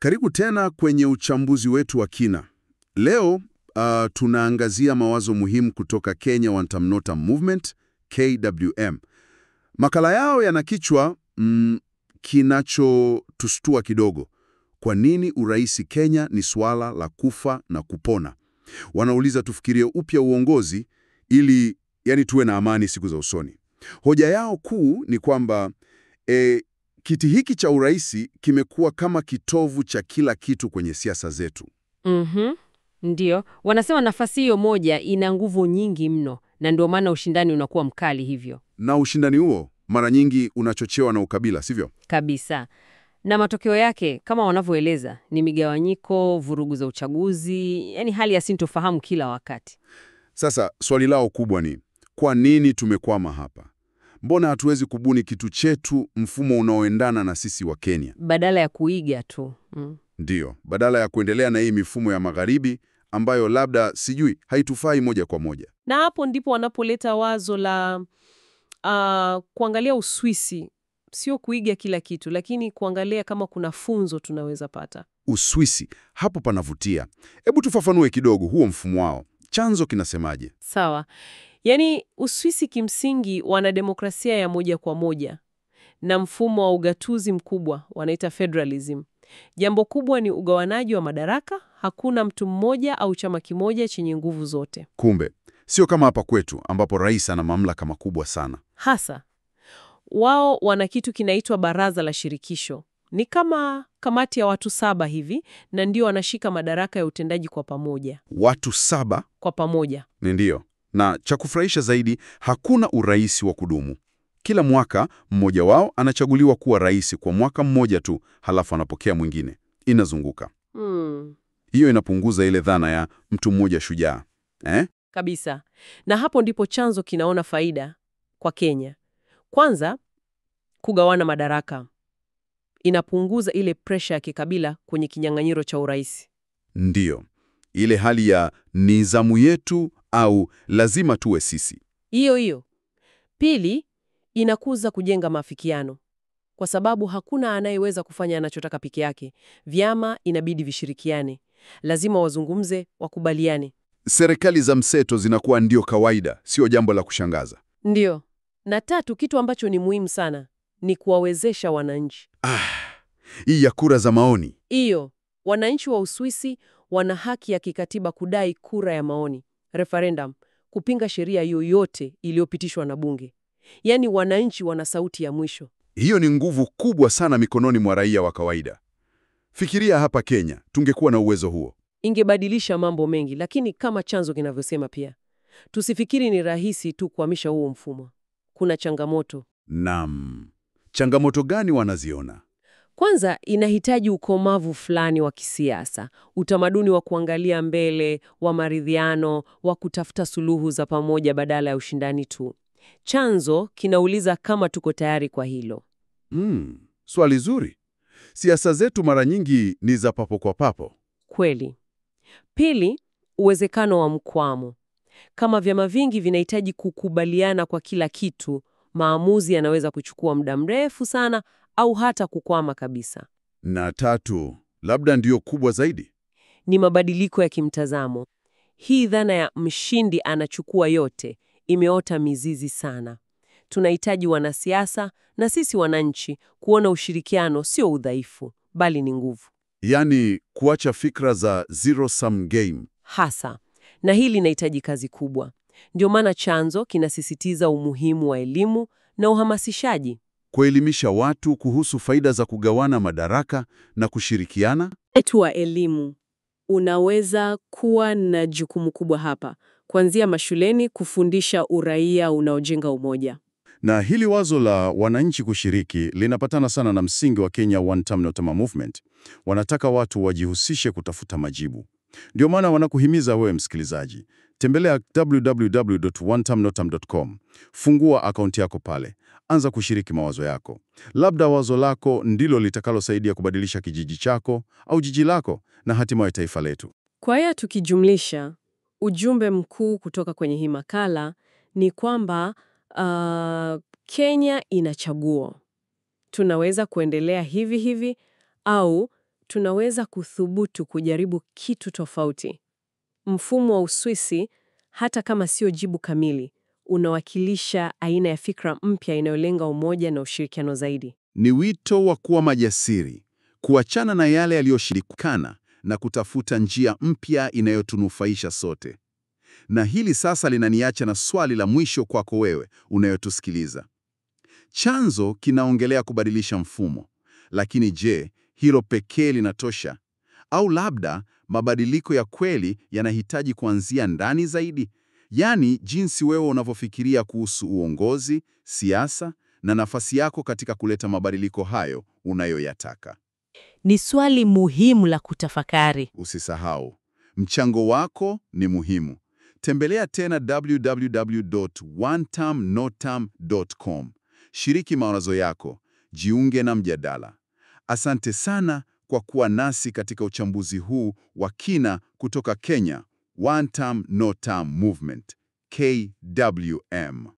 Karibu tena kwenye uchambuzi wetu wa kina. Leo tunaangazia mawazo muhimu kutoka Kenya Wantamnotam Movement, KWM. Makala yao yana kichwa kinachotustua kidogo. Kwa nini uraisi Kenya ni swala la kufa na kupona? Wanauliza tufikirie upya uongozi ili tuwe na amani siku za usoni. Hoja yao kuu ni kwamba kiti hiki cha uraisi kimekuwa kama kitovu cha kila kitu kwenye siasa zetu. Ndiyo, wanasema nafasi hiyo moja ina nguvu nyingi mno, na ndio maana ushindani unakuwa mkali hivyo. Na ushindani huo mara nyingi unachochewa na ukabila, sivyo? Kabisa. Na matokeo yake, kama wanavyoeleza, ni migawanyiko, vurugu za uchaguzi, hali ya sintofahamu kila wakati. Sasa swali lao kubwa ni, kwa nini tumekwama hapa? Mbona hatuwezi kubuni kitu chetu, mfumo unaoendana na sisi wa Kenya? Badala ya kuiga tu. Ndiyo, badala ya kuendelea na hii mifumo ya magharibi ambayo labda haitufai moja kwa moja. Na hapo ndipo wanapoleta wazo la kuangalia Uswisi, sio kuiga kila kitu, lakini kuangalia kama kuna funzo tunaweza pata. Uswisi, hapo panavutia. Hebu tufafanue kidogo huo mfumo wao. Chanzo kinasemaje? Sawa. Uswisi kimsingi wana demokrasia ya moja kwa moja na mfumo wa ugatuzi mkubwa, wanaita federalism. Jambo kubwa ni ugawanaji wa madaraka, hakuna mtu mmoja au chama kimoja chenye nguvu zote. Kumbe, sio kama hapa kwetu ambapo rais ana mamlaka makubwa sana. Hasa, wao wana kitu kinaitwa baraza la shirikisho. Ni kama kamati ya watu 7 hivi, na ndio wanashika madaraka ya utendaji kwa pamoja. Watu 7? Kwa pamoja. Ndiyo. Na cha kufurahisha zaidi, hakuna urais wa kudumu. Kila mwaka mmoja wao anachaguliwa kuwa rais kwa mwaka mmoja tu, halafu anapokea mwingine. Inazunguka. Hiyo inapunguza ile dhana ya mtu mmoja shujaa. Kabisa. Na hapo ndipo chanzo kinaona faida kwa Kenya. Kwanza, kugawana madaraka. Inapunguza ile presha ya kikabila kwenye kinyang'anyiro cha urais. Ndiyo. Ile hali ya ni zamu yetu au lazima tuwe sisi. Hiyo. Pili, inakuza kujenga maafikiano. Kwa sababu hakuna anayeweza kufanya anachotaka peke yake. Vyama inabidi vishirikiane. Lazima wazungumze, wakubaliane. Serikali za mseto zinakuwa ndio kawaida, sio jambo la kushangaza. Ndiyo. Na tatu, kitu ambacho ni muhimu sana ni kuwawezesha wananchi. Hii ya kura za maoni. Hiyo, wananchi wa Uswisi wana haki ya kikatiba kudai kura ya maoni, referendum, kupinga sheria yoyote iliyopitishwa na bunge. Wananchi wana sauti ya mwisho. Hiyo ni nguvu kubwa sana mikononi mwa raia wa kawaida. Fikiria hapa Kenya, tungekuwa na uwezo huo. Ingebadilisha mambo mengi, lakini kama chanzo kinavyosema pia, tusifikiri ni rahisi tu kuhamisha huo mfumo. Kuna changamoto. Naam. Changamoto gani wanaziona? Kwanza, inahitaji ukomavu fulani wa kisiasa, utamaduni wa kuangalia mbele, wa maridhiano, wa kutafuta suluhu za pamoja badala ya ushindani tu. Chanzo kinauliza kama tuko tayari kwa hilo. Swali zuri. Siasa zetu mara nyingi ni za papo kwa papo. Kweli. Pili, uwezekano wa mkwamo. Kama vyama vingi vinahitaji kukubaliana kwa kila kitu, maamuzi yanaweza kuchukua muda mrefu sana au hata kukwama kabisa. Na tatu, labda ndiyo kubwa zaidi, ni mabadiliko ya kimtazamo. Hii dhana ya mshindi anachukua yote imeota mizizi sana. Tunahitaji wanasiasa na sisi wananchi kuona ushirikiano sio udhaifu, bali ni nguvu. Kuacha fikra za zero sum game. Hasa. Na hili linahitaji kazi kubwa. Ndio maana chanzo kinasisitiza umuhimu wa elimu na uhamasishaji. Kuelimisha watu kuhusu faida za kugawana madaraka na kushirikiana. Wetu wa elimu unaweza kuwa na jukumu kubwa hapa, kuanzia mashuleni kufundisha uraia unaojenga umoja. Na hili wazo la wananchi kushiriki linapatana sana na msingi wa Kenya Wantamnotam Movement. Wanataka watu wajihusishe kutafuta majibu. Ndio maana wanakuhimiza wewe msikilizaji, tembelea www.wantamnotam.com. Fungua akaunti yako pale. Anza kushiriki mawazo yako. Labda wazo lako ndilo litakalosaidia kubadilisha kijiji chako au jiji lako na hatimaye taifa letu. Kwa hiyo tukijumlisha, ujumbe mkuu kutoka kwenye hii makala ni kwamba Kenya ina chaguo. Tunaweza kuendelea hivi hivi au tunaweza kuthubutu kujaribu kitu tofauti. Mfumo wa Uswisi, hata kama sio jibu kamili, unawakilisha aina ya fikra mpya inayolenga umoja na ushirikiano zaidi. Ni wito wa kuwa majasiri, kuachana na yale yaliyoshindikana na kutafuta njia mpya inayotunufaisha sote. Na hili sasa linaniacha na swali la mwisho kwako wewe unayotusikiliza. Chanzo kinaongelea kubadilisha mfumo, lakini je, hilo pekee linatosha? Au labda mabadiliko ya kweli yanahitaji kuanzia ndani zaidi? Yaani jinsi wewe unavyofikiria kuhusu uongozi, siasa na nafasi yako katika kuleta mabadiliko hayo unayoyataka. Ni swali muhimu la kutafakari. Usisahau, mchango wako ni muhimu. Tembelea tena www.onetermnoterm.com. Shiriki mawazo yako, jiunge na mjadala. Asante sana kwa kuwa nasi katika uchambuzi huu wa kina kutoka Kenya, One Term No Term Movement, KWM.